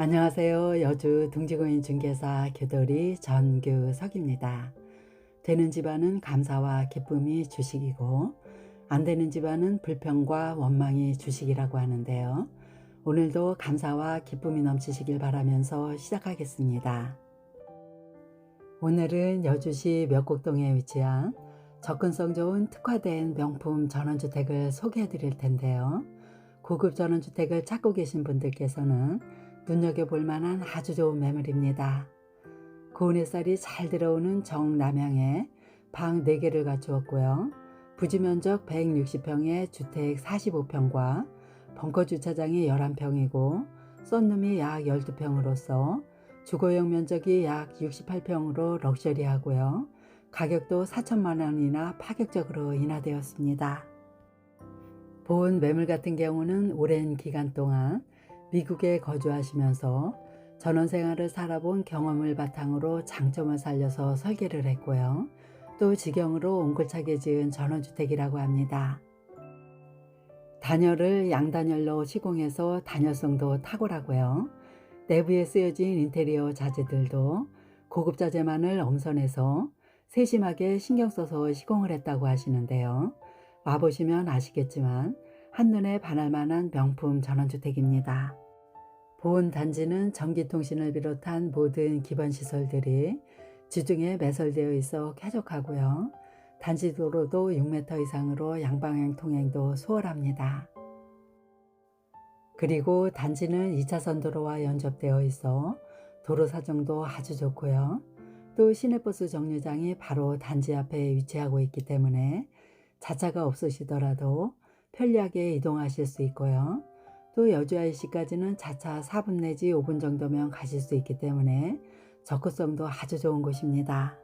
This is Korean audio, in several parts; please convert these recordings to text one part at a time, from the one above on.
안녕하세요. 여주 둥지구인 중개사 교돌이 전규석입니다. 되는 집안은 감사와 기쁨이 주식이고 안 되는 집안은 불평과 원망이 주식이라고 하는데요. 오늘도 감사와 기쁨이 넘치시길 바라면서 시작하겠습니다. 오늘은 여주시 멱곡동에 위치한 접근성 좋은 특화된 명품 전원주택을 소개해 드릴 텐데요. 고급 전원주택을 찾고 계신 분들께서는 눈여겨볼 만한 아주 좋은 매물입니다. 고운 햇살이 잘 들어오는 정남향에 방 4개를 갖추었고요. 부지면적 160평에 주택 45평과 벙커주차장이 11평이고 썬룸이 약 12평으로서 주거용 면적이 약 68평으로 럭셔리하고요. 가격도 4천만 원이나 파격적으로 인하되었습니다. 본 매물 같은 경우는 오랜 기간 동안 미국에 거주하시면서 전원생활을 살아본 경험을 바탕으로 장점을 살려서 설계를 했고요. 또 직영으로 옹골차게 지은 전원주택이라고 합니다. 단열을 양단열로 시공해서 단열성도 탁월하고요. 내부에 쓰여진 인테리어 자재들도 고급 자재만을 엄선해서 세심하게 신경 써서 시공을 했다고 하시는데요. 와보시면 아시겠지만 한눈에 반할 만한 명품 전원주택입니다. 본 단지는 전기통신을 비롯한 모든 기반 시설들이 지중해 매설되어 있어 쾌적하고요. 단지 도로도 6m 이상으로 양방향 통행도 수월합니다. 그리고 단지는 2차선 도로와 연접되어 있어 도로 사정도 아주 좋고요. 또 시내버스 정류장이 바로 단지 앞에 위치하고 있기 때문에 자차가 없으시더라도 편리하게 이동하실 수 있고요. 또 여주 IC까지는 자차 4분 내지 5분 정도면 가실 수 있기 때문에 접근성도 아주 좋은 곳입니다.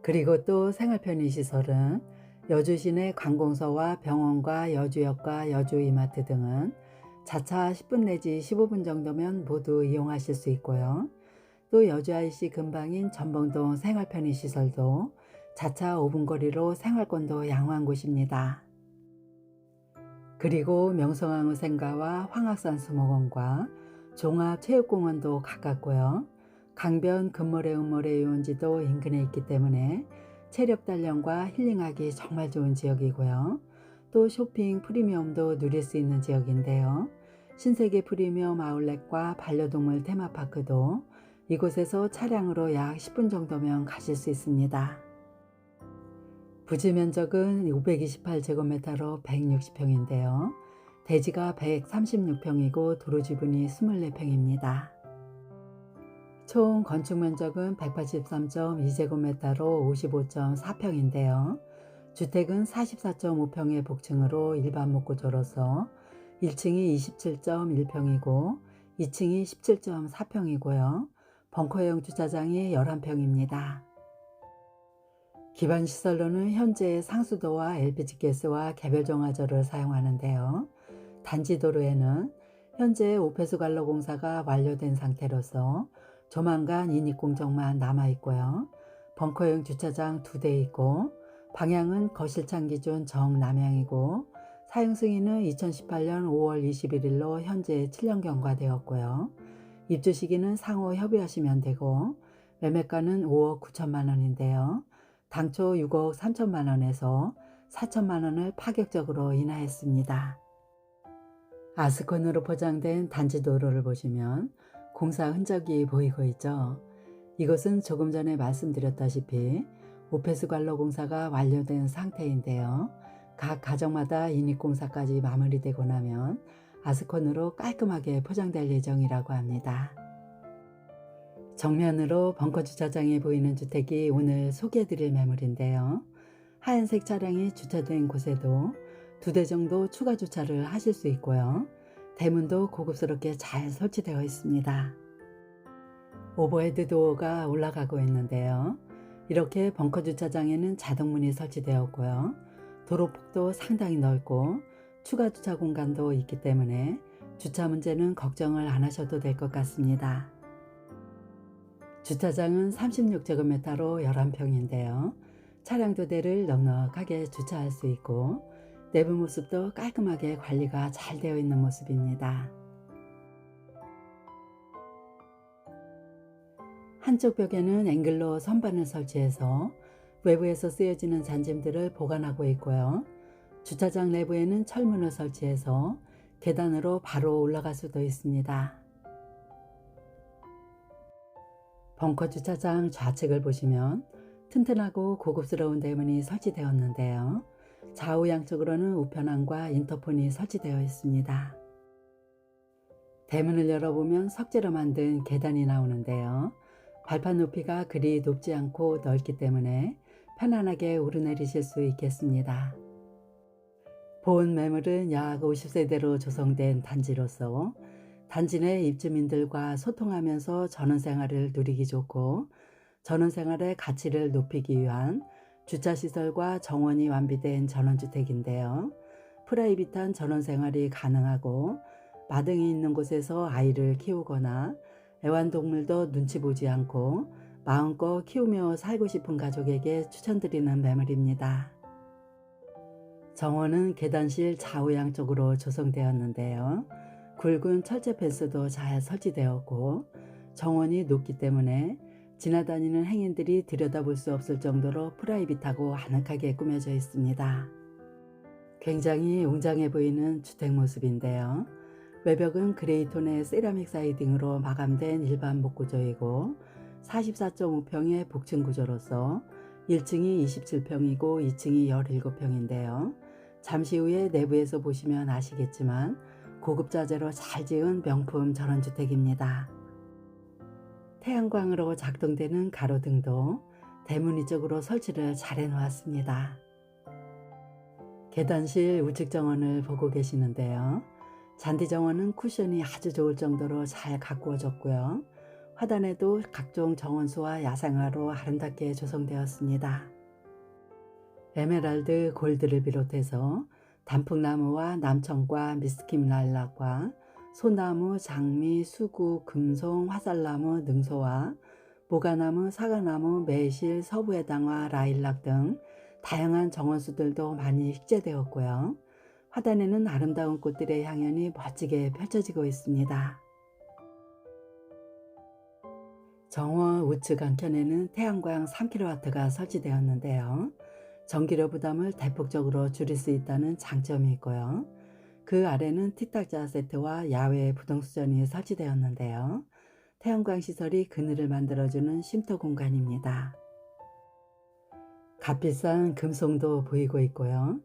그리고 또 생활편의시설은 여주 시내 관공서와 병원과 여주역과 여주 이마트 등은 자차 10분 내지 15분 정도면 모두 이용하실 수 있고요. 또 여주 IC 근방인 전봉동 생활편의시설도 자차 5분 거리로 생활권도 양호한 곳입니다. 그리고 명성황후생가와 황학산 수목원과 종합체육공원도 가깝고요. 강변 금모래 은모래 유원지도 인근에 있기 때문에 체력 단련과 힐링하기 정말 좋은 지역이고요. 또 쇼핑 프리미엄도 누릴 수 있는 지역인데요. 신세계 프리미엄 아울렛과 반려동물 테마파크도 이곳에서 차량으로 약 10분 정도면 가실 수 있습니다. 부지 면적은 528제곱미터로 160평인데요. 대지가 136평이고 도로 지분이 24평입니다. 총 건축 면적은 183.2제곱미터로 55.4평인데요. 주택은 44.5평의 복층으로 일반 목구조로서 1층이 27.1평이고 2층이 17.4평이고요. 벙커형 주차장이 11평입니다. 기반시설로는 현재 상수도와 LPG가스와 개별정화조를 사용하는데요. 단지 도로에는 현재 오폐수관로 공사가 완료된 상태로서 조만간 인입공정만 남아있고요. 벙커형 주차장 2대 있고 방향은 거실창 기준 정남향이고 사용승인은 2018년 5월 21일로 현재 7년 경과되었고요. 입주 시기는 상호 협의하시면 되고 매매가는 5억 9천만 원인데요. 당초 6억 3천만 원에서 4천만 원을 파격적으로 인하했습니다. 아스콘으로 포장된 단지 도로를 보시면 공사 흔적이 보이고 있죠. 이곳은 조금 전에 말씀드렸다시피 오폐수관로 공사가 완료된 상태인데요. 각 가정마다 인입공사까지 마무리되고 나면 아스콘으로 깔끔하게 포장될 예정이라고 합니다. 정면으로 벙커 주차장이 보이는 주택이 오늘 소개해드릴 매물인데요. 하얀색 차량이 주차된 곳에도 2대 정도 추가 주차를 하실 수 있고요. 대문도 고급스럽게 잘 설치되어 있습니다. 오버헤드 도어가 올라가고 있는데요. 이렇게 벙커 주차장에는 자동문이 설치되었고요. 도로폭도 상당히 넓고 추가 주차 공간도 있기 때문에 주차 문제는 걱정을 안 하셔도 될 것 같습니다. 주차장은 36제곱미터로 11평인데요. 차량 2대를 넉넉하게 주차할 수 있고 내부 모습도 깔끔하게 관리가 잘 되어 있는 모습입니다. 한쪽 벽에는 앵글로 선반을 설치해서 외부에서 쓰여지는 잔짐들을 보관하고 있고요. 주차장 내부에는 철문을 설치해서 계단으로 바로 올라갈 수도 있습니다. 벙커 주차장 좌측을 보시면 튼튼하고 고급스러운 대문이 설치되었는데요. 좌우 양쪽으로는 우편함과 인터폰이 설치되어 있습니다. 대문을 열어보면 석재로 만든 계단이 나오는데요. 발판 높이가 그리 높지 않고 넓기 때문에 편안하게 오르내리실 수 있겠습니다. 본 매물은 약 50세대로 조성된 단지로서 단지 내 입주민들과 소통하면서 전원생활을 누리기 좋고 전원생활의 가치를 높이기 위한 주차시설과 정원이 완비된 전원주택인데요. 프라이빗한 전원생활이 가능하고 마등이 있는 곳에서 아이를 키우거나 애완동물도 눈치 보지 않고 마음껏 키우며 살고 싶은 가족에게 추천드리는 매물입니다. 정원은 계단실 좌우 양쪽으로 조성되었는데요. 굵은 철제 펜스도 잘 설치되었고 정원이 높기 때문에 지나다니는 행인들이 들여다볼 수 없을 정도로 프라이빗하고 아늑하게 꾸며져 있습니다. 굉장히 웅장해 보이는 주택 모습인데요. 외벽은 그레이톤의 세라믹 사이딩으로 마감된 일반 목구조이고 44.5평의 복층 구조로서 1층이 27평이고 2층이 17평인데요. 잠시 후에 내부에서 보시면 아시겠지만 고급 자재로 잘 지은 명품 전원주택입니다. 태양광으로 작동되는 가로등도 대문 위쪽으로 설치를 잘 해놓았습니다. 계단실 우측 정원을 보고 계시는데요. 잔디 정원은 쿠션이 아주 좋을 정도로 잘 가꾸어졌고요. 화단에도 각종 정원수와 야생화로 아름답게 조성되었습니다. 에메랄드 골드를 비롯해서 단풍나무와 남청과 미스킴 라일락과 소나무, 장미, 수구, 금송, 화살나무, 능소와 모가나무, 사과나무, 매실, 서부해당화, 라일락 등 다양한 정원수들도 많이 식재되었고요. 화단에는 아름다운 꽃들의 향연이 멋지게 펼쳐지고 있습니다. 정원 우측 안켠에는 태양광 3kW가 설치되었는데요. 전기료 부담을 대폭적으로 줄일 수 있다는 장점이 있고요. 그 아래는 틱탁자 세트와 야외 부동수전이 설치되었는데요. 태양광 시설이 그늘을 만들어주는 쉼터 공간입니다. 값비싼 금송도 보이고 있고요.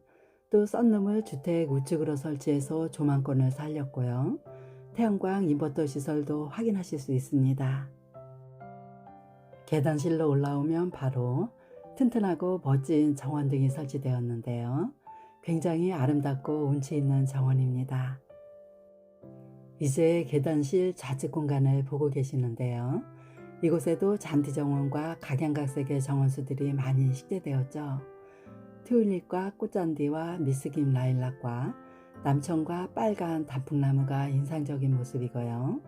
또 썬룸을 주택 우측으로 설치해서 조망권을 살렸고요. 태양광 인버터 시설도 확인하실 수 있습니다. 계단실로 올라오면 바로 튼튼하고 멋진 정원등이 설치되었는데요. 굉장히 아름답고 운치 있는 정원입니다. 이제 계단실 좌측 공간을 보고 계시는데요. 이곳에도 잔디 정원과 각양각색의 정원수들이 많이 식재되었죠. 튤립과 꽃잔디와 미스김 라일락과 남청과 빨간 단풍나무가 인상적인 모습이고요.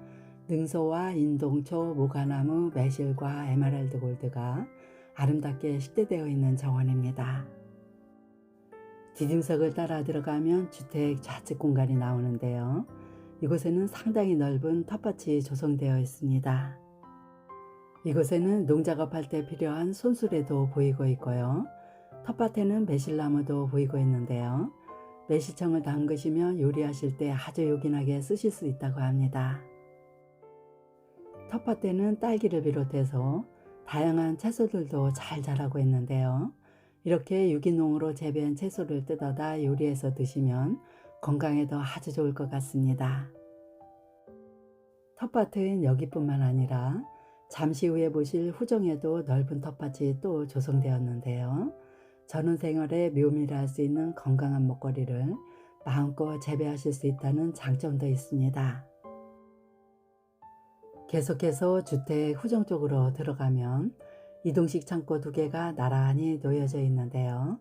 능소와 인동초, 모가나무, 매실과 에메랄드 골드가 아름답게 식재되어 있는 정원입니다. 디딤석을 따라 들어가면 주택 좌측 공간이 나오는데요. 이곳에는 상당히 넓은 텃밭이 조성되어 있습니다. 이곳에는 농작업할 때 필요한 손수레도 보이고 있고요. 텃밭에는 매실나무도 보이고 있는데요. 매실청을 담그시면 요리하실 때 아주 요긴하게 쓰실 수 있다고 합니다. 텃밭에는 딸기를 비롯해서 다양한 채소들도 잘 자라고 있는데요. 이렇게 유기농으로 재배한 채소를 뜯어다 요리해서 드시면 건강에도 아주 좋을 것 같습니다. 텃밭은 여기뿐만 아니라 잠시 후에 보실 후정에도 넓은 텃밭이 또 조성되었는데요. 전원생활에 묘미를 할 수 있는 건강한 먹거리를 마음껏 재배하실 수 있다는 장점도 있습니다. 계속해서 주택 후정 쪽으로 들어가면 이동식 창고 2개가 나란히 놓여져 있는데요.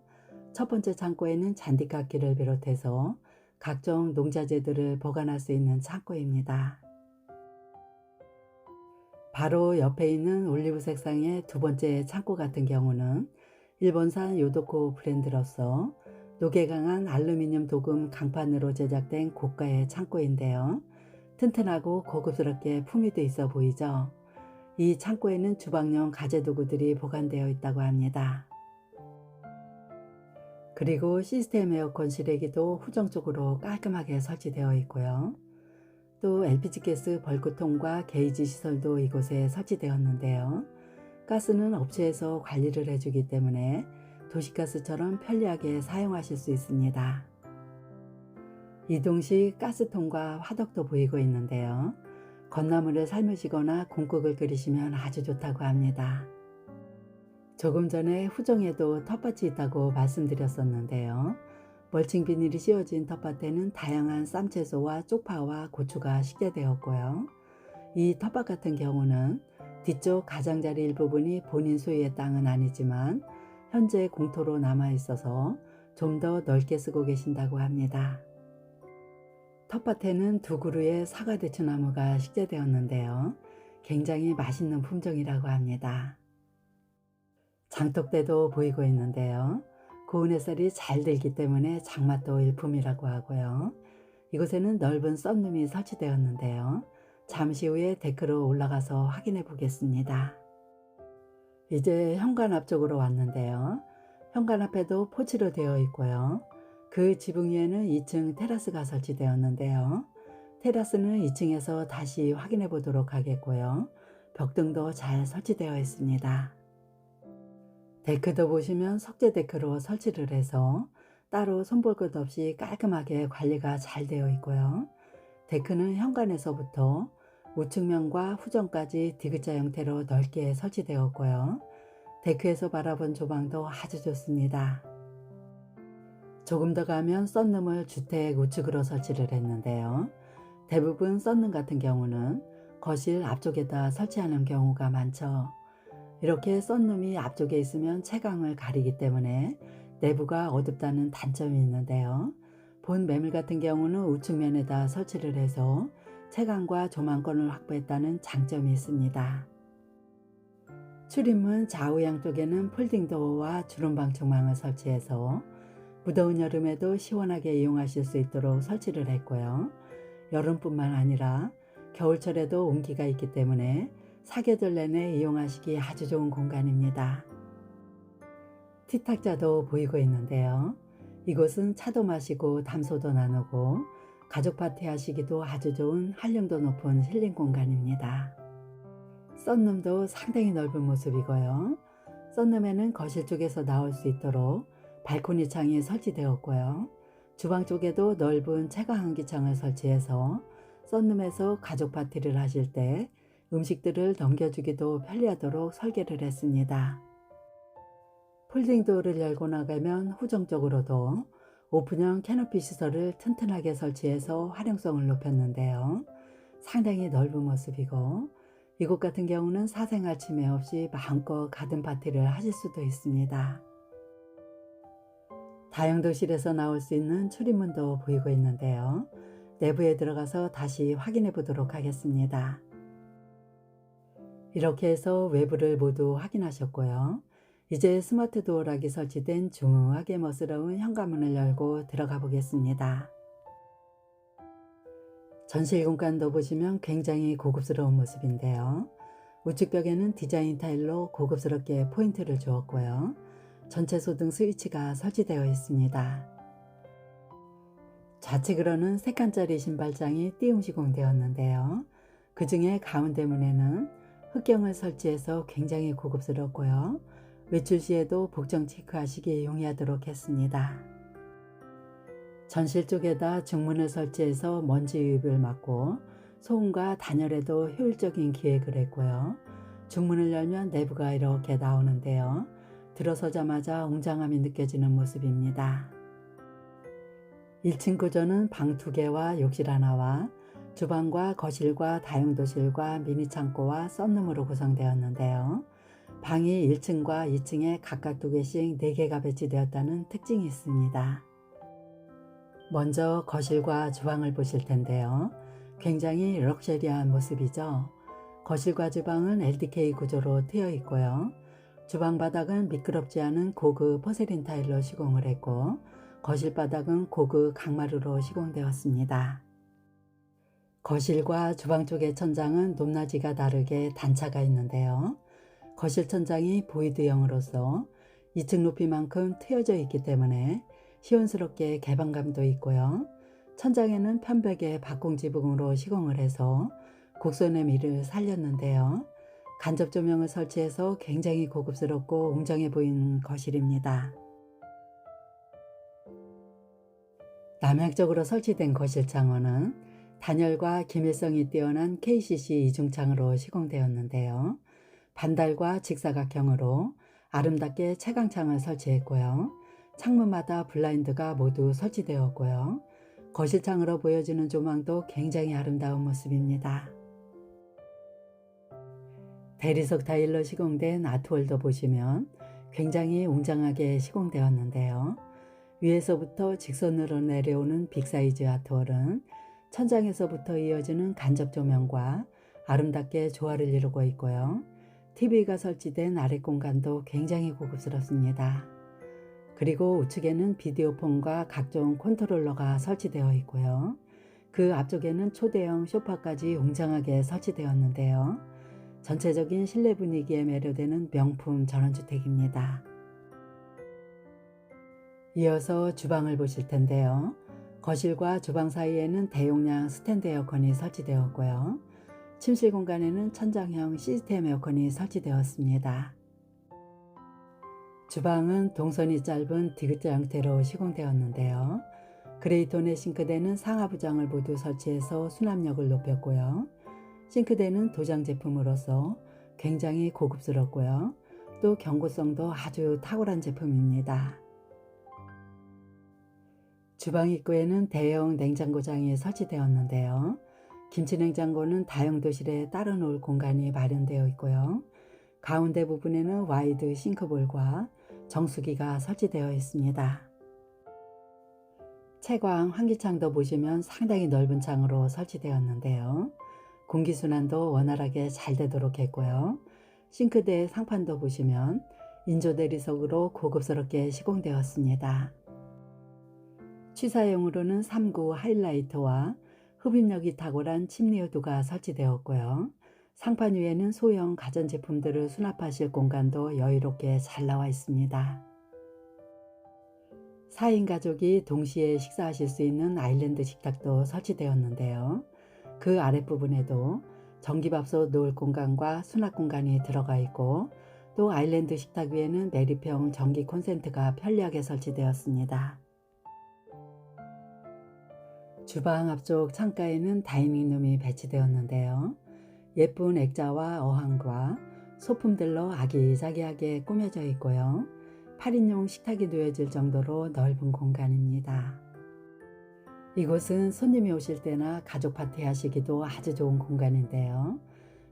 첫 번째 창고에는 잔디깎이를 비롯해서 각종 농자재들을 보관할 수 있는 창고입니다. 바로 옆에 있는 올리브 색상의 두 번째 창고 같은 경우는 일본산 요도코 브랜드로서 녹에 강한 알루미늄 도금 강판으로 제작된 고가의 창고인데요. 튼튼하고 고급스럽게 품위도 있어 보이죠. 이 창고에는 주방용 가재도구들이 보관되어 있다고 합니다. 그리고 시스템 에어컨 실외기도 후정 쪽으로 깔끔하게 설치되어 있고요. 또 LPG 가스 벌크통과 게이지 시설도 이곳에 설치되었는데요. 가스는 업체에서 관리를 해주기 때문에 도시가스처럼 편리하게 사용하실 수 있습니다. 이동 시 가스통과 화덕도 보이고 있는데요. 건나물을 삶으시거나 국국을 끓이시면 아주 좋다고 합니다. 조금 전에 후정에도 텃밭이 있다고 말씀드렸었는데요. 멀칭 비닐이 씌워진 텃밭에는 다양한 쌈채소와 쪽파와 고추가 심겨되었고요. 이 텃밭 같은 경우는 뒤쪽 가장자리 일부분이 본인 소유의 땅은 아니지만 현재 공토로 남아 있어서 좀 더 넓게 쓰고 계신다고 합니다. 텃밭에는 두 그루의 사과대추나무가 식재되었는데요. 굉장히 맛있는 품종이라고 합니다. 장독대도 보이고 있는데요. 고운 햇살이 잘 들기 때문에 장맛도 일품이라고 하고요. 이곳에는 넓은 썬룸이 설치되었는데요. 잠시 후에 데크로 올라가서 확인해 보겠습니다. 이제 현관 앞쪽으로 왔는데요. 현관 앞에도 포치로 되어 있고요. 그 지붕 위에는 2층 테라스가 설치되었는데요. 테라스는 2층에서 다시 확인해 보도록 하겠고요. 벽등도 잘 설치되어 있습니다. 데크도 보시면 석재 데크로 설치를 해서 따로 손볼 것 없이 깔끔하게 관리가 잘 되어 있고요. 데크는 현관에서부터 우측면과 후정까지 D자 형태로 넓게 설치되었고요. 데크에서 바라본 조망도 아주 좋습니다. 조금 더 가면 썬룸을 주택 우측으로 설치를 했는데요. 대부분 썬룸 같은 경우는 거실 앞쪽에다 설치하는 경우가 많죠. 이렇게 썬룸이 앞쪽에 있으면 채광을 가리기 때문에 내부가 어둡다는 단점이 있는데요. 본 매물 같은 경우는 우측면에다 설치를 해서 채광과 조망권을 확보했다는 장점이 있습니다. 출입문 좌우 양쪽에는 폴딩도어와 주름방 중망을 설치해서 무더운 여름에도 시원하게 이용하실 수 있도록 설치를 했고요. 여름뿐만 아니라 겨울철에도 온기가 있기 때문에 사계절 내내 이용하시기 아주 좋은 공간입니다. 티탁자도 보이고 있는데요. 이곳은 차도 마시고 담소도 나누고 가족 파티 하시기도 아주 좋은 활용도 높은 힐링 공간입니다. 썬룸도 상당히 넓은 모습이고요. 썬룸에는 거실 쪽에서 나올 수 있도록 발코니 창이 설치되었고요. 주방 쪽에도 넓은 채광환기창을 설치해서 썬룸에서 가족 파티를 하실 때 음식들을 넘겨주기도 편리하도록 설계를 했습니다. 폴딩도어를 열고 나가면 후정 쪽으로도 오픈형 캐노피 시설을 튼튼하게 설치해서 활용성을 높였는데요. 상당히 넓은 모습이고 이곳 같은 경우는 사생활 침해 없이 마음껏 가든 파티를 하실 수도 있습니다. 다용도실에서 나올 수 있는 출입문도 보이고 있는데요. 내부에 들어가서 다시 확인해 보도록 하겠습니다. 이렇게 해서 외부를 모두 확인하셨고요. 이제 스마트 도어락이 설치된 중후하게 멋스러운 현관문을 열고 들어가 보겠습니다. 전실 공간도 보시면 굉장히 고급스러운 모습인데요. 우측 벽에는 디자인 타일로 고급스럽게 포인트를 주었고요. 전체 소등 스위치가 설치되어 있습니다. 좌측으로는 3칸짜리 신발장이 띄움 시공되었는데요. 그 중에 가운데 문에는 흑경을 설치해서 굉장히 고급스럽고요. 외출 시에도 복정 체크하시기 용이하도록 했습니다. 전실 쪽에다 중문을 설치해서 먼지 유입을 막고 소음과 단열에도 효율적인 기획을 했고요. 중문을 열면 내부가 이렇게 나오는데요. 들어서자마자 웅장함이 느껴지는 모습입니다. 1층 구조는 방 2개와 욕실 하나와 주방과 거실과 다용도실과 미니 창고와 썬룸으로 구성되었는데요. 방이 1층과 2층에 각각 2개씩 4개가 배치되었다는 특징이 있습니다. 먼저 거실과 주방을 보실 텐데요. 굉장히 럭셔리한 모습이죠. 거실과 주방은 LDK 구조로 트여 있고요. 주방 바닥은 미끄럽지 않은 고급 포세린 타일로 시공을 했고 거실 바닥은 고급 강마루로 시공되었습니다. 거실과 주방 쪽의 천장은 높낮이가 다르게 단차가 있는데요. 거실 천장이 보이드형으로서 2층 높이만큼 트여져 있기 때문에 시원스럽게 개방감도 있고요. 천장에는 편백의 박공 지붕으로 시공을 해서 곡선의 미를 살렸는데요. 간접 조명을 설치해서 굉장히 고급스럽고 웅장해 보이는 거실입니다. 남향적으로 설치된 거실 창호는 단열과 기밀성이 뛰어난 KCC 이중창으로 시공되었는데요. 반달과 직사각형으로 아름답게 채광창을 설치했고요. 창문마다 블라인드가 모두 설치되었고요. 거실창으로 보여지는 조망도 굉장히 아름다운 모습입니다. 대리석 타일로 시공된 아트월도 보시면 굉장히 웅장하게 시공되었는데요. 위에서부터 직선으로 내려오는 빅사이즈 아트월은 천장에서부터 이어지는 간접 조명과 아름답게 조화를 이루고 있고요. TV가 설치된 아랫 공간도 굉장히 고급스럽습니다. 그리고 우측에는 비디오폰과 각종 컨트롤러가 설치되어 있고요. 그 앞쪽에는 초대형 소파까지 웅장하게 설치되었는데요. 전체적인 실내 분위기에 매료되는 명품 전원주택입니다. 이어서 주방을 보실 텐데요. 거실과 주방 사이에는 대용량 스탠드 에어컨이 설치되었고요. 침실 공간에는 천장형 시스템 에어컨이 설치되었습니다. 주방은 동선이 짧은 디귿자 형태로 시공되었는데요. 그레이톤의 싱크대는 상하부장을 모두 설치해서 수납력을 높였고요. 싱크대는 도장 제품으로서 굉장히 고급스럽고요. 또 경고성도 아주 탁월한 제품입니다. 주방 입구에는 대형 냉장고장이 설치되었는데요. 김치냉장고는 다용도실에 따로 놓을 공간이 마련되어 있고요. 가운데 부분에는 와이드 싱크볼과 정수기가 설치되어 있습니다. 채광 환기창도 보시면 상당히 넓은 창으로 설치되었는데요. 공기순환도 원활하게 잘 되도록 했고요. 싱크대 상판도 보시면 인조 대리석으로 고급스럽게 시공되었습니다. 취사용으로는 3구 하이라이터와 흡입력이 탁월한 침리우드가 설치되었고요. 상판 위에는 소형 가전제품들을 수납하실 공간도 여유롭게 잘 나와 있습니다. 4인 가족이 동시에 식사하실 수 있는 아일랜드 식탁도 설치되었는데요. 그 아랫부분에도 전기밥솥 놓을 공간과 수납 공간이 들어가 있고 또 아일랜드 식탁 위에는 내리평 전기 콘센트가 편리하게 설치되었습니다. 주방 앞쪽 창가에는 다이닝룸이 배치되었는데요. 예쁜 액자와 어항과 소품들로 아기자기하게 꾸며져 있고요. 8인용 식탁이 놓여질 정도로 넓은 공간입니다. 이곳은 손님이 오실 때나 가족 파티 하시기도 아주 좋은 공간인데요.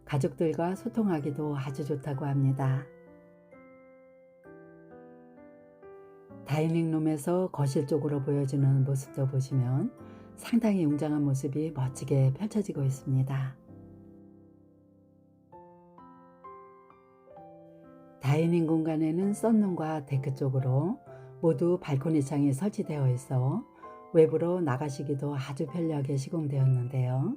가족들과 소통하기도 아주 좋다고 합니다. 다이닝룸에서 거실 쪽으로 보여지는 모습도 보시면 상당히 웅장한 모습이 멋지게 펼쳐지고 있습니다. 다이닝 공간에는 썬룸과 데크 쪽으로 모두 발코니 창이 설치되어 있어 외부로 나가시기도 아주 편리하게 시공되었는데요.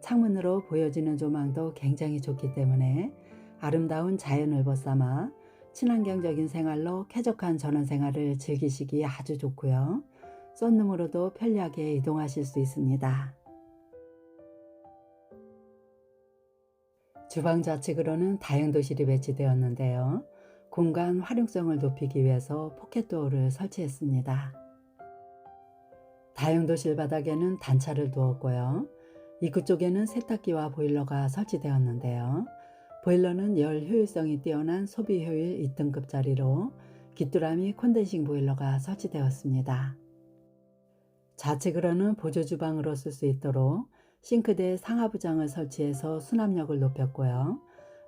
창문으로 보여지는 조망도 굉장히 좋기 때문에 아름다운 자연을 벗삼아 친환경적인 생활로 쾌적한 전원생활을 즐기시기 아주 좋고요. 썬룸으로도 편리하게 이동하실 수 있습니다. 주방 좌측으로는 다용도실이 배치되었는데요. 공간 활용성을 높이기 위해서 포켓도어를 설치했습니다. 다용도실 바닥에는 단차를 두었고요. 입구 쪽에는 세탁기와 보일러가 설치되었는데요. 보일러는 열 효율성이 뛰어난 소비 효율 2등급짜리로 귀뚜라미 콘덴싱 보일러가 설치되었습니다. 좌측으로는 보조주방으로 쓸 수 있도록 싱크대 상하부장을 설치해서 수납력을 높였고요.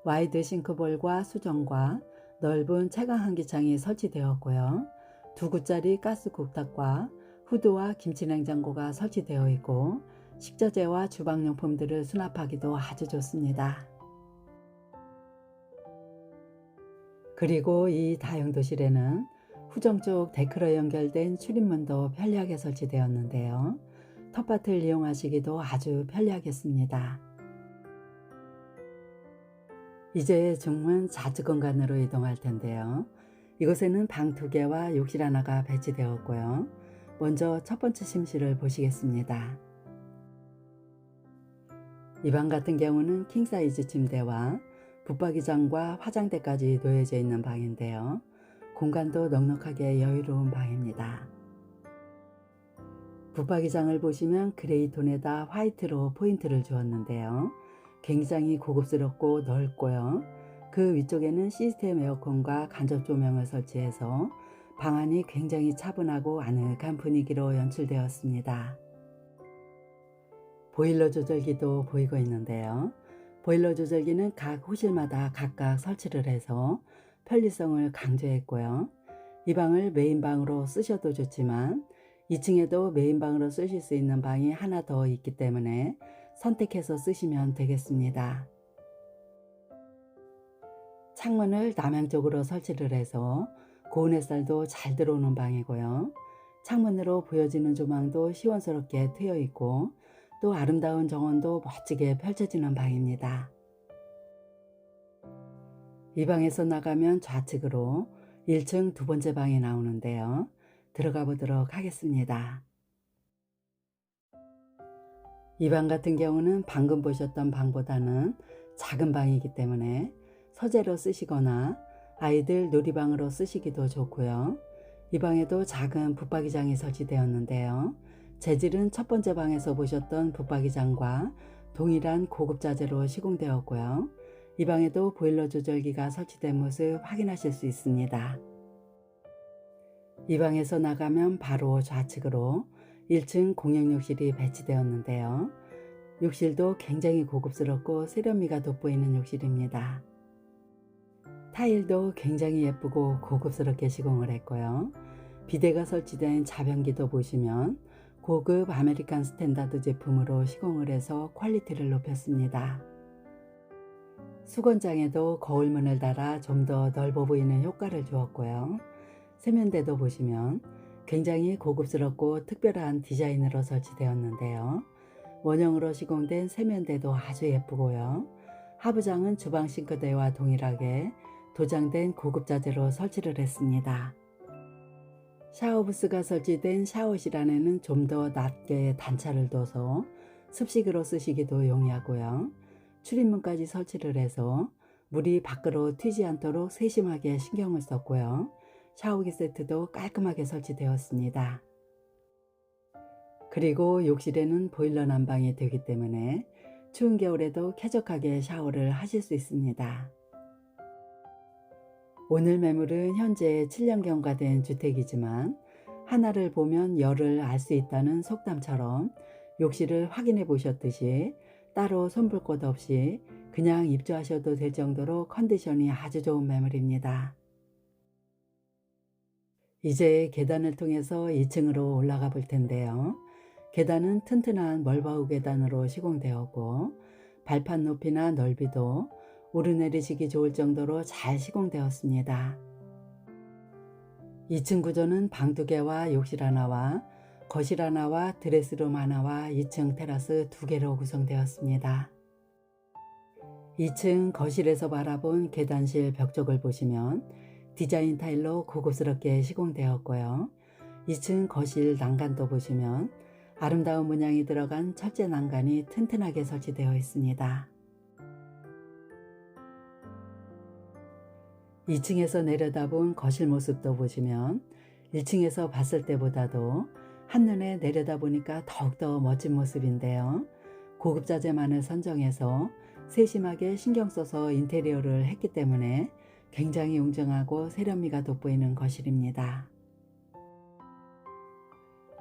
와이드 싱크볼과 수정과 넓은 채광환기창이 설치되었고요. 2구짜리 가스 국탁과 후드와 김치냉장고가 설치되어 있고 식자재와 주방용품들을 수납하기도 아주 좋습니다. 그리고 이 다용도실에는 후정 쪽 데크로 연결된 출입문도 편리하게 설치되었는데요. 텃밭을 이용하시기도 아주 편리하겠습니다. 이제 중문 좌측 공간으로 이동할 텐데요. 이곳에는 방 2개와 욕실 하나가 배치되었고요. 먼저 첫 번째 침실을 보시겠습니다. 이 방 같은 경우는 킹사이즈 침대와 붙박이장과 화장대까지 놓여져 있는 방인데요. 공간도 넉넉하게 여유로운 방입니다. 붙박이장을 보시면 그레이 톤에다 화이트로 포인트를 주었는데요. 굉장히 고급스럽고 넓고요. 그 위쪽에는 시스템 에어컨과 간접 조명을 설치해서 방 안이 굉장히 차분하고 아늑한 분위기로 연출되었습니다. 보일러 조절기도 보이고 있는데요. 보일러 조절기는 각 호실마다 각각 설치를 해서 편리성을 강조했고요. 이 방을 메인방으로 쓰셔도 좋지만 2층에도 메인방으로 쓰실 수 있는 방이 하나 더 있기 때문에 선택해서 쓰시면 되겠습니다. 창문을 남향 쪽으로 설치를 해서 고운 햇살도 잘 들어오는 방이고요. 창문으로 보여지는 조망도 시원스럽게 트여 있고 또 아름다운 정원도 멋지게 펼쳐지는 방입니다. 이 방에서 나가면 좌측으로 1층 두 번째 방이 나오는데요. 들어가 보도록 하겠습니다. 이 방 같은 경우는 방금 보셨던 방보다는 작은 방이기 때문에 서재로 쓰시거나 아이들 놀이방으로 쓰시기도 좋고요. 이 방에도 작은 붙박이장이 설치되었는데요. 재질은 첫 번째 방에서 보셨던 붙박이장과 동일한 고급 자재로 시공되었고요. 이 방에도 보일러 조절기가 설치된 모습 확인하실 수 있습니다. 이 방에서 나가면 바로 좌측으로 1층 공용욕실이 배치되었는데요. 욕실도 굉장히 고급스럽고 세련미가 돋보이는 욕실입니다. 타일도 굉장히 예쁘고 고급스럽게 시공을 했고요. 비데가 설치된 자변기도 보시면 고급 아메리칸 스탠다드 제품으로 시공을 해서 퀄리티를 높였습니다. 수건장에도 거울문을 달아 좀 더 넓어 보이는 효과를 주었고요. 세면대도 보시면 굉장히 고급스럽고 특별한 디자인으로 설치되었는데요. 원형으로 시공된 세면대도 아주 예쁘고요. 하부장은 주방 싱크대와 동일하게 도장된 고급 자재로 설치를 했습니다. 샤워부스가 설치된 샤워실 안에는 좀 더 낮게 단차를 둬서 습식으로 쓰시기도 용이하고요. 출입문까지 설치를 해서 물이 밖으로 튀지 않도록 세심하게 신경을 썼고요. 샤워기 세트도 깔끔하게 설치되었습니다. 그리고 욕실에는 보일러 난방이 되기 때문에 추운 겨울에도 쾌적하게 샤워를 하실 수 있습니다. 오늘 매물은 현재 7년 경과된 주택이지만 하나를 보면 열을 알 수 있다는 속담처럼 욕실을 확인해 보셨듯이 따로 손볼 곳 없이 그냥 입주하셔도 될 정도로 컨디션이 아주 좋은 매물입니다. 이제 계단을 통해서 2층으로 올라가 볼 텐데요. 계단은 튼튼한 멀바우 계단으로 시공되었고 발판 높이나 넓이도 오르내리시기 좋을 정도로 잘 시공되었습니다. 2층 구조는 방 2개와 욕실 하나와 거실 하나와 드레스룸 하나와 2층 테라스 2개로 구성되었습니다. 2층 거실에서 바라본 계단실 벽 쪽을 보시면 디자인 타일로 고급스럽게 시공되었고요. 2층 거실 난간도 보시면 아름다운 문양이 들어간 철제 난간이 튼튼하게 설치되어 있습니다. 2층에서 내려다본 거실 모습도 보시면 1층에서 봤을 때보다도 한눈에 내려다보니까 더욱더 멋진 모습인데요. 고급 자재만을 선정해서 세심하게 신경 써서 인테리어를 했기 때문에 굉장히 웅장하고 세련미가 돋보이는 거실입니다.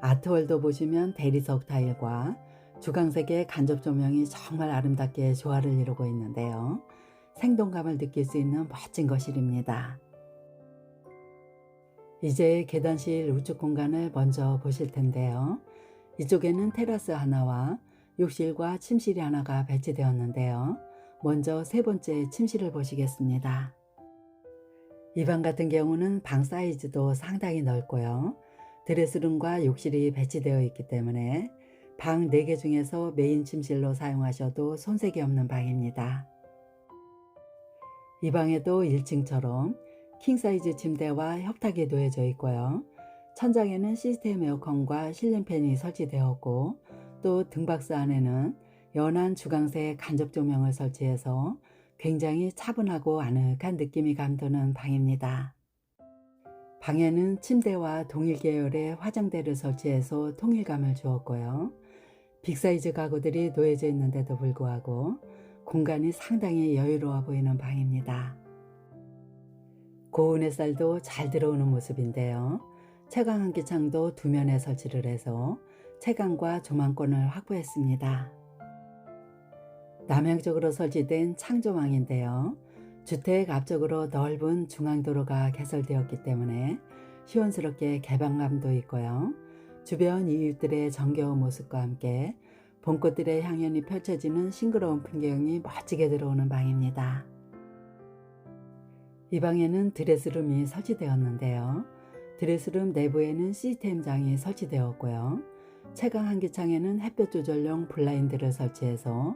아트월도 보시면 대리석 타일과 주광색의 간접 조명이 정말 아름답게 조화를 이루고 있는데요. 생동감을 느낄 수 있는 멋진 거실입니다. 이제 계단실 우측 공간을 먼저 보실 텐데요. 이쪽에는 테라스 하나와 욕실과 침실이 하나가 배치되었는데요. 먼저 세 번째 침실을 보시겠습니다. 이 방 같은 경우는 방 사이즈도 상당히 넓고요. 드레스룸과 욕실이 배치되어 있기 때문에 방 4개 중에서 메인 침실로 사용하셔도 손색이 없는 방입니다. 이 방에도 1층처럼 킹사이즈 침대와 협탁이 놓여져 있고요. 천장에는 시스템 에어컨과 실링팬이 설치되었고, 또 등박스 안에는 연한 주광색 간접 조명을 설치해서 굉장히 차분하고 아늑한 느낌이 감도는 방입니다. 방에는 침대와 동일 계열의 화장대를 설치해서 통일감을 주었고요. 빅사이즈 가구들이 놓여져 있는데도 불구하고 공간이 상당히 여유로워 보이는 방입니다. 고운 햇살도 잘 들어오는 모습인데요. 채광 환기창도 2면에 설치를 해서 채광과 조망권을 확보했습니다. 남향쪽으로 설치된 창조망인데요. 주택 앞쪽으로 넓은 중앙도로가 개설되었기 때문에 시원스럽게 개방감도 있고요. 주변 이웃들의 정겨운 모습과 함께 봄꽃들의 향연이 펼쳐지는 싱그러운 풍경이 멋지게 들어오는 방입니다. 이 방에는 드레스룸이 설치되었는데요. 드레스룸 내부에는 시스템장이 설치되었고요. 채광 환기창에는 햇볕 조절용 블라인드를 설치해서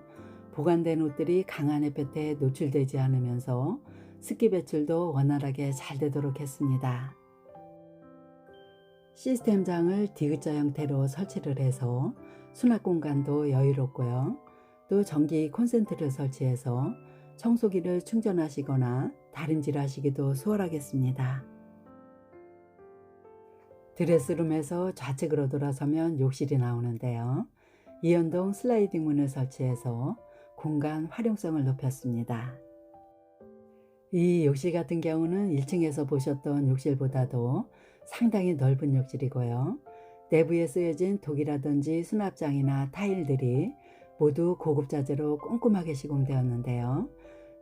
보관된 옷들이 강한 햇볕에 노출되지 않으면서 습기 배출도 원활하게 잘 되도록 했습니다. 시스템장을 D자 형태로 설치를 해서 수납 공간도 여유롭고요. 또 전기 콘센트를 설치해서 청소기를 충전하시거나 다림질 하시기도 수월하겠습니다. 드레스룸에서 좌측으로 돌아서면 욕실이 나오는데요. 이연동 슬라이딩 문을 설치해서 공간 활용성을 높였습니다. 이 욕실 같은 경우는 1층에서 보셨던 욕실보다도 상당히 넓은 욕실이고요. 내부에 쓰여진 독이라든지 수납장이나 타일들이 모두 고급 자재로 꼼꼼하게 시공되었는데요.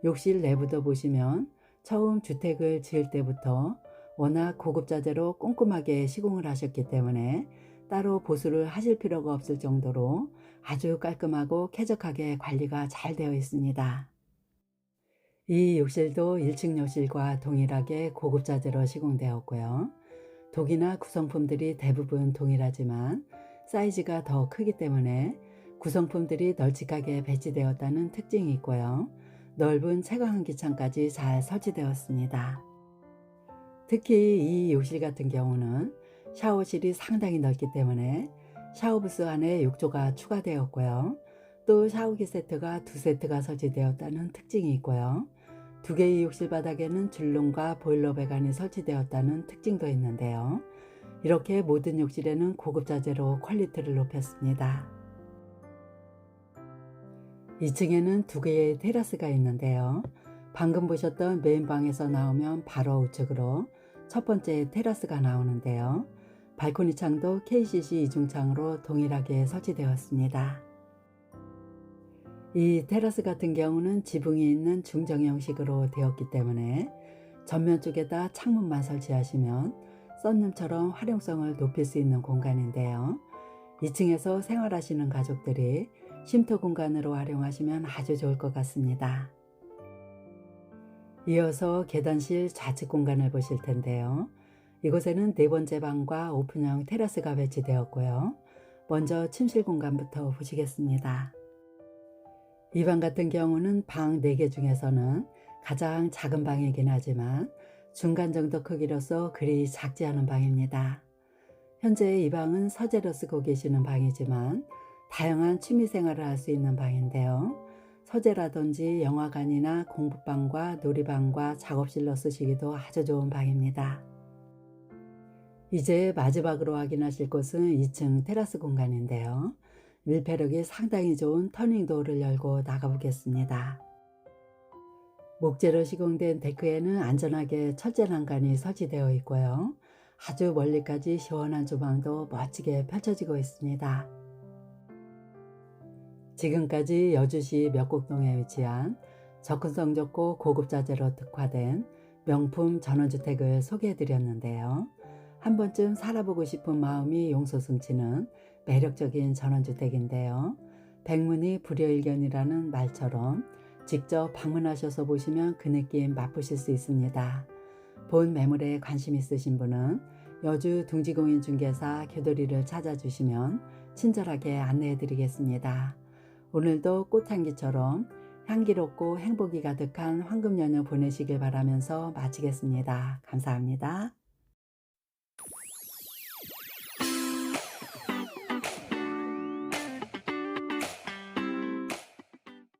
욕실 내부도 보시면 처음 주택을 지을 때부터 워낙 고급 자재로 꼼꼼하게 시공을 하셨기 때문에 따로 보수를 하실 필요가 없을 정도로 아주 깔끔하고 쾌적하게 관리가 잘 되어 있습니다. 이 욕실도 1층 욕실과 동일하게 고급 자재로 시공되었고요. 독이나 구성품들이 대부분 동일하지만 사이즈가 더 크기 때문에 구성품들이 널찍하게 배치되었다는 특징이 있고요. 넓은 채광 환기창까지 잘 설치되었습니다. 특히 이 욕실 같은 경우는 샤워실이 상당히 넓기 때문에 샤워부스 안에 욕조가 추가되었고요. 또 샤워기 세트가 2세트가 설치되었다는 특징이 있고요. 2개의 욕실 바닥에는 줄눈과 보일러 배관이 설치되었다는 특징도 있는데요. 이렇게 모든 욕실에는 고급 자재로 퀄리티를 높였습니다. 2층에는 2개의 테라스가 있는데요. 방금 보셨던 메인방에서 나오면 바로 우측으로 첫 번째 테라스가 나오는데요. 발코니 창도 KCC 이중창으로 동일하게 설치되었습니다. 이 테라스 같은 경우는 지붕이 있는 중정형식으로 되었기 때문에 전면 쪽에다 창문만 설치하시면 썬룸처럼 활용성을 높일 수 있는 공간인데요. 2층에서 생활하시는 가족들이 쉼터 공간으로 활용하시면 아주 좋을 것 같습니다. 이어서 계단실 좌측 공간을 보실 텐데요. 이곳에는 4번째 방과 오픈형 테라스가 배치되었고요. 먼저 침실 공간부터 보시겠습니다. 이 방 같은 경우는 방 4개 중에서는 가장 작은 방이긴 하지만 중간 정도 크기로서 그리 작지 않은 방입니다. 현재 이 방은 서재로 쓰고 계시는 방이지만 다양한 취미생활을 할 수 있는 방인데요. 서재라든지 영화관이나 공부방과 놀이방과 작업실로 쓰시기도 아주 좋은 방입니다. 이제 마지막으로 확인하실 곳은 2층 테라스 공간인데요. 밀폐력이 상당히 좋은 터닝도어를 열고 나가보겠습니다. 목재로 시공된 데크에는 안전하게 철제 난간이 설치되어 있고요. 아주 멀리까지 시원한 조망도 멋지게 펼쳐지고 있습니다. 지금까지 여주시 멱곡동에 위치한 접근성 좋고 고급 자재로 특화된 명품 전원주택을 소개해드렸는데요. 한 번쯤 살아보고 싶은 마음이 용솟음치는 매력적인 전원주택인데요. 백문이 불여일견이라는 말처럼 직접 방문하셔서 보시면 그 느낌 맛보실 수 있습니다. 본 매물에 관심 있으신 분은 여주 둥지공인중개사 겨돌이를 찾아주시면 친절하게 안내해 드리겠습니다. 오늘도 꽃향기처럼 향기롭고 행복이 가득한 황금 연휴 보내시길 바라면서 마치겠습니다. 감사합니다.